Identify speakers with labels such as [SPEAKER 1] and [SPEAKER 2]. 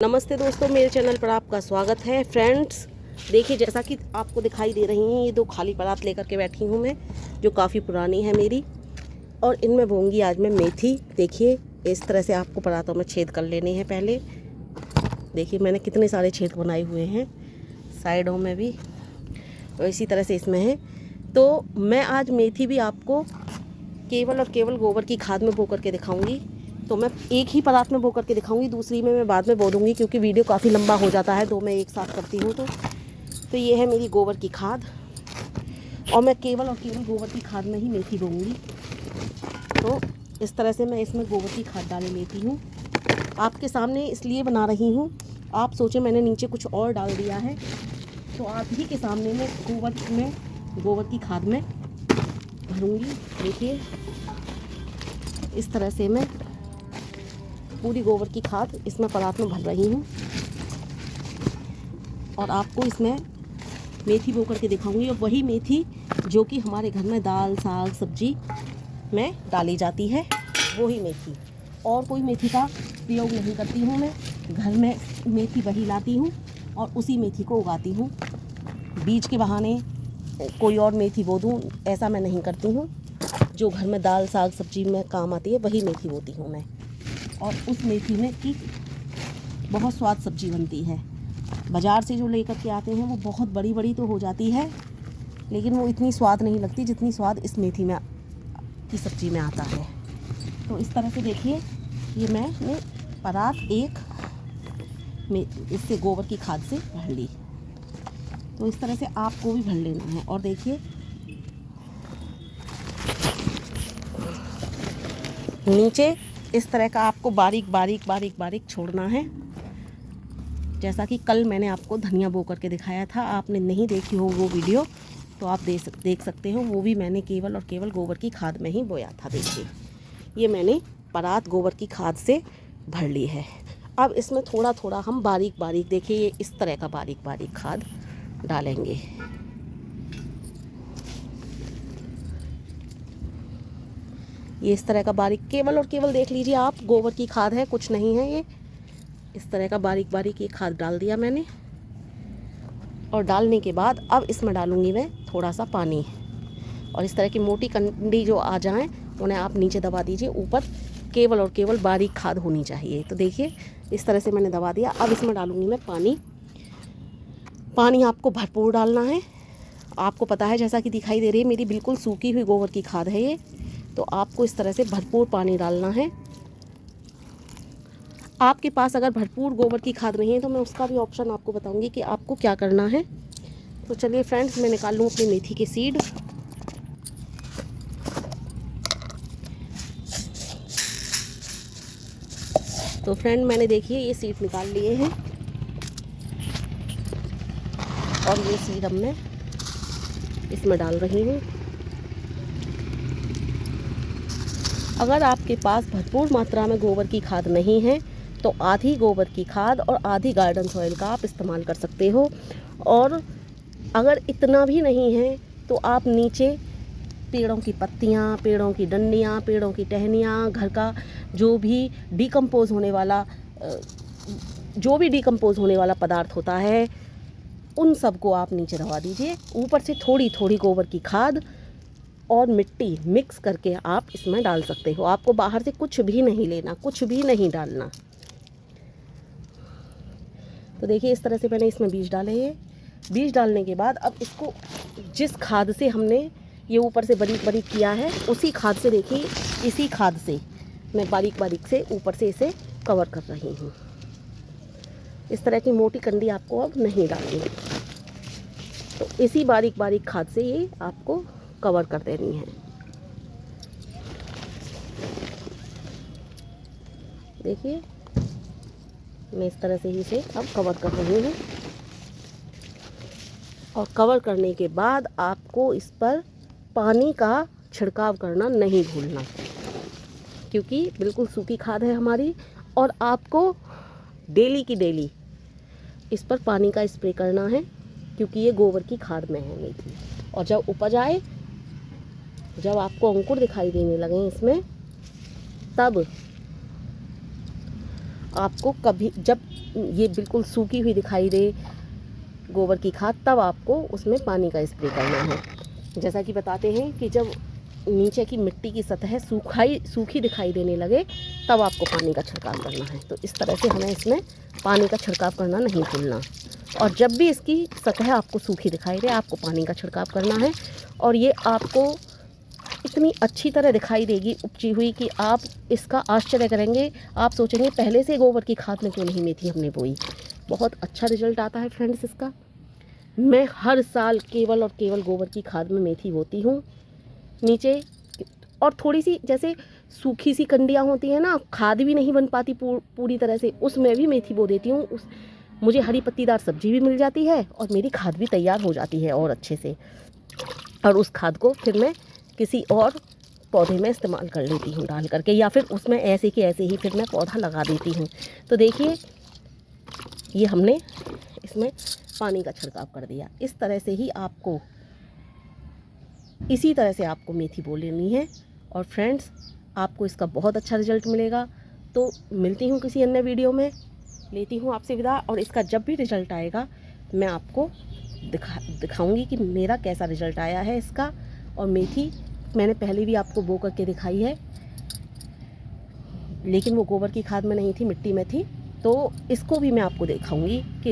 [SPEAKER 1] नमस्ते दोस्तों, मेरे चैनल पर आपका स्वागत है। फ्रेंड्स देखिए, जैसा कि आपको दिखाई दे रही हैं, ये दो खाली परात लेकर के बैठी हूँ मैं, जो काफ़ी पुरानी है मेरी। और इनमें बोऊंगी आज मैं मेथी। देखिए, इस तरह से आपको परातों में छेद कर लेने हैं पहले। देखिए मैंने कितने सारे छेद बनाए हुए हैं साइडों में भी, और इसी तरह से इसमें है। तो मैं आज मेथी भी आपको केवल और केवल गोबर की खाद में बो करके दिखाऊंगी। तो मैं एक ही परात में बो करके दिखाऊंगी, दूसरी में मैं बाद में बो दूंगी, क्योंकि वीडियो काफ़ी लंबा हो जाता है दो मैं एक साथ करती हूँ। तो ये है मेरी गोबर की खाद, और मैं केवल और केवल गोबर की खाद में ही मेथी बोऊंगी। तो इस तरह से मैं इसमें गोबर की खाद डाल लेती हूँ। आपके सामने इसलिए बना रही हूँ, आप सोचें मैंने नीचे कुछ और डाल दिया है, तो आप ही के सामने मैं गोबर की खाद में भरूँगी। देखिए इस तरह से मैं पूरी गोबर की खाद इसमें परात में भर रही हूँ, और आपको इसमें मेथी बो करके दिखाऊंगी। और वही मेथी जो कि हमारे घर में दाल साग सब्जी में डाली जाती है, वही मेथी। और कोई मेथी का प्रयोग नहीं करती हूँ मैं। घर में मेथी वही लाती हूँ और उसी मेथी को उगाती हूँ। बीज के बहाने कोई और मेथी बो दूँ, ऐसा मैं नहीं करती हूँ। जो घर में दाल साग सब्जी में काम आती है वही मेथी बोती हूँ मैं। और उस मेथी में की बहुत स्वाद सब्जी बनती है। बाज़ार से जो लेकर के आते हैं वो बहुत बड़ी बड़ी तो हो जाती है, लेकिन वो इतनी स्वाद नहीं लगती जितनी स्वाद इस मेथी में की सब्ज़ी में आता है। तो इस तरह से देखिए, ये मैंने परात एक में इससे गोबर की खाद से भर ली। तो इस तरह से आपको भी भर लेना है। और देखिए नीचे इस तरह का आपको बारीक बारीक बारीक बारीक छोड़ना है। जैसा कि कल मैंने आपको धनिया बो करके दिखाया था, आपने नहीं देखी हो वो वीडियो तो आप देख सकते हो। वो भी मैंने केवल और केवल गोबर की खाद में ही बोया था। देखिए ये मैंने परात गोबर की खाद से भर ली है। अब इसमें थोड़ा थोड़ा हम बारीक बारीक, देखिए ये इस तरह का बारीक बारीक खाद डालेंगे। ये इस तरह का बारीक, केवल और केवल देख लीजिए आप, गोबर की खाद है, कुछ नहीं है। ये इस तरह का बारीक बारीक ये खाद डाल दिया मैंने। और डालने के बाद अब इसमें डालूंगी मैं थोड़ा सा पानी। और इस तरह की मोटी कंडी जो आ जाए उन्हें आप नीचे दबा दीजिए। ऊपर केवल और केवल बारीक खाद होनी चाहिए। तो देखिए इस तरह से मैंने दबा दिया। अब इसमें डालूंगी मैं पानी। पानी आपको भरपूर डालना है। आपको पता है, जैसा कि दिखाई दे रही है मेरी बिल्कुल सूखी हुई गोबर की खाद है ये, तो आपको इस तरह से भरपूर पानी डालना है। आपके पास अगर भरपूर गोबर की खाद नहीं है तो मैं उसका भी ऑप्शन आपको बताऊंगी कि आपको क्या करना है। तो चलिए फ्रेंड्स, मैं निकाल लूँ अपनी मेथी के सीड। तो फ्रेंड मैंने देखिए ये सीड निकाल लिए हैं, और ये सीड अब मैं इसमें डाल रही हूँ। अगर आपके पास भरपूर मात्रा में गोबर की खाद नहीं है तो आधी गोबर की खाद और आधी गार्डन सॉइल का आप इस्तेमाल कर सकते हो। और अगर इतना भी नहीं है तो आप नीचे पेड़ों की पत्तियाँ, पेड़ों की डंडियाँ, पेड़ों की टहनियाँ, घर का जो भी डिकम्पोज़ होने वाला पदार्थ होता है, उन सबको आप नीचे दबा दीजिए। ऊपर से थोड़ी थोड़ी गोबर की खाद और मिट्टी मिक्स करके आप इसमें डाल सकते हो। आपको बाहर से कुछ भी नहीं लेना, कुछ भी नहीं डालना। तो देखिए इस तरह से मैंने इसमें बीज डाले हैं। बीज डालने के बाद अब इसको जिस खाद से हमने ये ऊपर से बारीक बारीक किया है, उसी खाद से, देखिए इसी खाद से मैं बारीक बारीक से ऊपर से इसे कवर कर रही हूँ। इस तरह की मोटी कंडी आपको अब नहीं डालनी है। तो इसी बारीक बारीक खाद से ये आपको कवर कर देनी है। देखिए मैं इस तरह से ही इसे अब कवर कर रही हूँ। और कवर करने के बाद आपको इस पर पानी का छिड़काव करना नहीं भूलना, क्योंकि बिल्कुल सूखी खाद है हमारी। और आपको डेली की डेली इस पर पानी का स्प्रे करना है, क्योंकि ये गोबर की खाद में है मेथी। और जब उपज आए, जब आपको अंकुर दिखाई देने लगे इसमें, तब आपको कभी जब ये बिल्कुल सूखी हुई दिखाई दे गोबर की खाद, तब आपको उसमें पानी का स्प्रे करना है। जैसा कि बताते हैं कि जब नीचे की मिट्टी की सतह सूखी दिखाई देने लगे, तब आपको पानी का छिड़काव करना है। तो इस तरह से हमें इसमें पानी का छिड़काव करना नहीं भूलना। और जब भी इसकी सतह आपको सूखी दिखाई दे, आपको पानी का छिड़काव करना है। और ये आपको इतनी अच्छी तरह दिखाई देगी उपजी हुई कि आप इसका आश्चर्य करेंगे। आप सोचेंगे पहले से गोबर की खाद में क्यों नहीं मेथी हमने बोई। बहुत अच्छा रिजल्ट आता है फ्रेंड्स इसका। मैं हर साल केवल और केवल गोबर की खाद में मेथी बोती हूँ नीचे। और थोड़ी सी जैसे सूखी सी कंडियाँ होती हैं ना, खाद भी नहीं बन पाती पूरी तरह से, उसमें भी मेथी बो देती हूँ। मुझे हरी पत्तीदार सब्जी भी मिल जाती है और मेरी खाद भी तैयार हो जाती है और अच्छे से। और उस खाद को फिर मैं किसी और पौधे में इस्तेमाल कर लेती हूँ डाल करके, या फिर उसमें ऐसे कि ऐसे ही फिर मैं पौधा लगा देती हूँ। तो देखिए ये हमने इसमें पानी का छिड़काव कर दिया। इस तरह से ही आपको, इसी तरह से आपको मेथी बो लेनी है। और फ्रेंड्स आपको इसका बहुत अच्छा रिजल्ट मिलेगा। तो मिलती हूँ किसी अन्य वीडियो में, लेती हूँ आपसे विदा। और इसका जब भी रिजल्ट आएगा मैं आपको दिखाऊंगी कि मेरा कैसा रिजल्ट आया है इसका। और मेथी मैंने पहले भी आपको बो करके दिखाई है, लेकिन वो गोबर की खाद में नहीं थी, मिट्टी में थी। तो इसको भी मैं आपको दिखाऊंगी कि